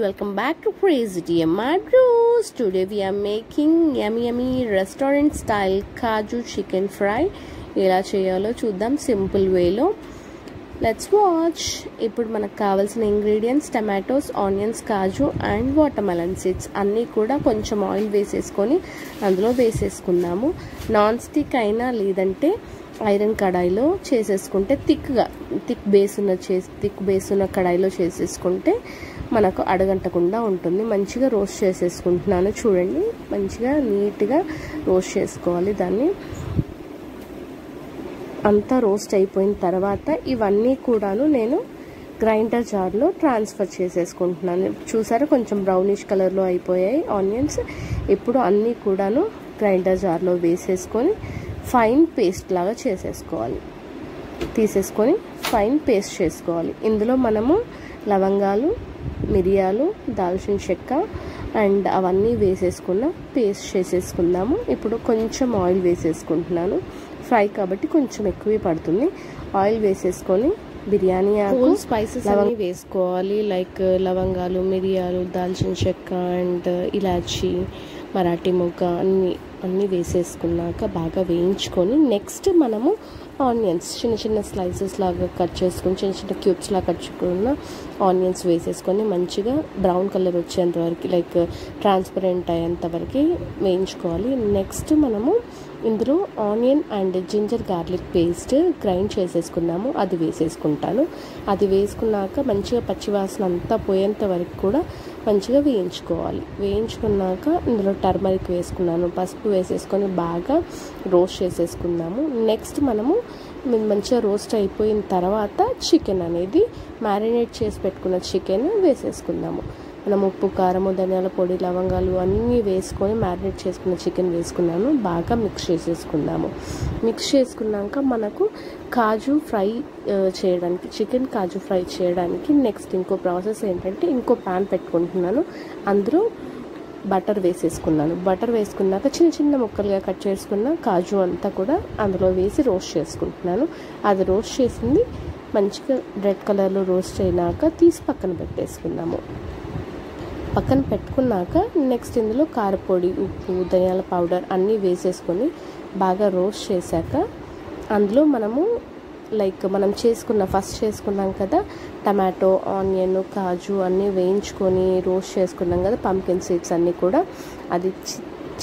welcome back to Crazy TMR Bros. Today we are making yummy restaurant style kaju chicken fry. ఎలా చేయాలో చూద్దాం simple వేలో. Let's watch. ఇప్పుడు మనకు కావాల్సిన ingredients tomatoes, onions, kaju and watermelon seeds అన్నీ కూడా కొంచెం ఆయిల్ వేసేసుకొని అందులో వేసేసుకుందాము. నాన్ స్టిక్ అయినా లేదంటే ఐరన్ కడాయిలో చేసేసుకుంటే థిక్ బేస్ ఉన్న కడాయిలో చేసేసుకుంటే మనకు అడగంటకుండా ఉంటుంది. మంచిగా రోస్ట్ చేసేసుకుంటున్నాను. చూడండి, మంచిగా నీట్గా రోస్ట్ చేసుకోవాలి. దాన్ని అంతా రోస్ట్ అయిపోయిన తర్వాత ఇవన్నీ కూడాను నేను గ్రైండర్ జార్లో ట్రాన్స్ఫర్ చేసేసుకుంటున్నాను. చూసారా, కొంచెం బ్రౌనిష్ కలర్లో అయిపోయాయి ఆనియన్స్. ఇప్పుడు అన్నీ కూడాను గ్రైండర్ జార్లో వేసేసుకొని ఫైన్ పేస్ట్ లాగా తీసేసుకొని ఫైన్ పేస్ట్ చేసుకోవాలి. ఇందులో మనము లవంగాలు, మిరియాలు, దాల్చిన చెక్క అండ్ అవన్నీ వేసేసుకున్న పేస్ట్ చేసేసుకుందాము. ఇప్పుడు కొంచెం ఆయిల్ వేసేసుకుంటున్నాను. ఫ్రై కాబట్టి కొంచెం ఎక్కువే పడుతుంది. ఆయిల్ వేసేసుకొని బిర్యానీ ఆకు, స్పైసెస్ అన్నీ వేసుకోవాలి. లైక్ లవంగాలు, మిరియాలు, దాల్చిన చెక్క అండ్ ఇలాచీ, మరాఠీ మొగ్గ అన్నీ వేసేసుకున్నాక బాగా వేయించుకొని నెక్స్ట్ మనము ఆనియన్స్ చిన్న స్లైసెస్ లాగా కట్ చేసుకొని చిన్న క్యూబ్స్ లాగా కట్ చేసుకున్న ఆనియన్స్ వేసేసుకొని మంచిగా బ్రౌన్ కలర్ వచ్చేంత వరకు లైక్ ట్రాన్స్పరెంట్ అయ్యేంత వరకు వేయించుకోవాలి. నెక్స్ట్ మనము ఇందులో onion and ginger garlic paste grind చేసేసుకున్నాము. అది వేసేసుకుంటాను. అది వేసుకున్నాక మంచిగా పచ్చివాసన అంతా పోయేంత వరకు కూడా మంచిగా వేయించుకోవాలి. వేయించుకున్నాక ఇందులో టర్మరిక్ వేసుకున్నాను, పసుపు వేసేసుకొని బాగా రోస్ట్ చేసేసుకుందాము. నెక్స్ట్ మనము మంచిగా రోస్ట్ అయిపోయిన తర్వాత చికెన్ అనేది మ్యారినేట్ చేసి పెట్టుకున్న చికెన్ వేసేసుకుందాము. మనం ఉప్పు, కారము, ధనియాల పొడి, లవంగాలు అన్నీ వేసుకొని మ్యారినేట్ చేసుకున్న చికెన్ వేసుకున్నాను. బాగా మిక్స్ చేసేసుకుందాము. మిక్స్ చేసుకున్నాక మనకు కాజు ఫ్రై చేయడానికి, చికెన్ కాజు ఫ్రై చేయడానికి నెక్స్ట్ ఇంకో ప్రాసెస్ ఏంటంటే ఇంకో ప్యాన్ పెట్టుకుంటున్నాను. అందులో బటర్ వేసేసుకున్నాను. బటర్ వేసుకున్నాక చిన్న ముక్కలుగా కట్ చేసుకున్న కాజు అంతా కూడా అందులో వేసి రోస్ట్ చేసుకుంటున్నాను. అది రోస్ట్ చేసింది మంచిగా రెడ్ కలర్లో రోస్ట్ అయినాక తీసి పక్కన పెట్టేసుకుందాము. పక్కన పెట్టుకున్నాక నెక్స్ట్ ఇందులో కారపొడి, ఉప్పు, ధనియాల పౌడర్ అన్నీ వేసేసుకొని బాగా రోస్ట్ చేశాక అందులో మనము లైక్ మనం ఫస్ట్ చేసుకున్నాం కదా టమాటో, ఆనియన్, కాజు అన్నీ వేయించుకొని రోస్ట్ చేసుకున్నాం కదా పంకిన్ సీడ్స్ అన్నీ కూడా అది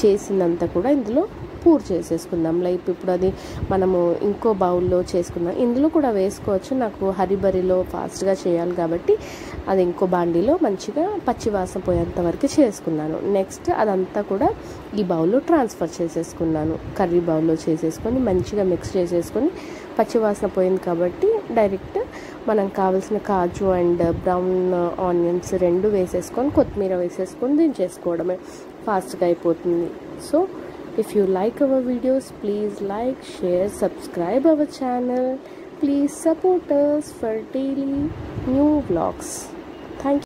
చేసిందంతా కూడా ఇందులో పూర్ చేసేసుకుందాం. లైక్ ఇప్పుడు అది మనము ఇంకో బౌల్లో చేసుకుందాం. ఇందులో కూడా వేసుకోవచ్చు. నాకు హరిబరిలో ఫాస్ట్గా చేయాలి కాబట్టి అది ఇంకో బాండీలో మంచిగా పచ్చివాసన పోయేంత వరకు చేసుకున్నాను. నెక్స్ట్ అదంతా కూడా ఈ బౌల్లో ట్రాన్స్ఫర్ చేసేసుకున్నాను. కర్రీ బౌల్లో చేసేసుకొని మంచిగా మిక్స్ చేసేసుకొని పచ్చివాసన పోయింది కాబట్టి డైరెక్ట్ మనం కావాల్సిన కాజు అండ్ బ్రౌన్ ఆనియన్స్ రెండు వేసేసుకొని కొత్తిమీర వేసేసుకొని దించేసుకోవడమే. ఫాస్ట్గా అయిపోతుంది. So if you like our videos, please like, share, subscribe our channel. Please support us for daily new vlogs. Thank you.